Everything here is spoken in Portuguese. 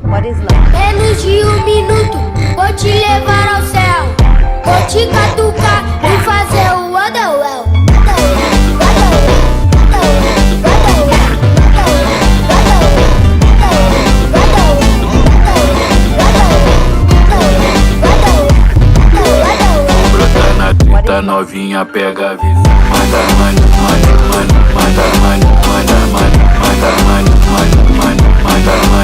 Menos de um minuto, vou te levar ao céu. Vou te catucar e fazer o Wonderwell. Brota na treta, novinha pega a visão. Manda, manda, manda, manda, manda, manda, manda, manda, manda, manda, manda, manda, manda.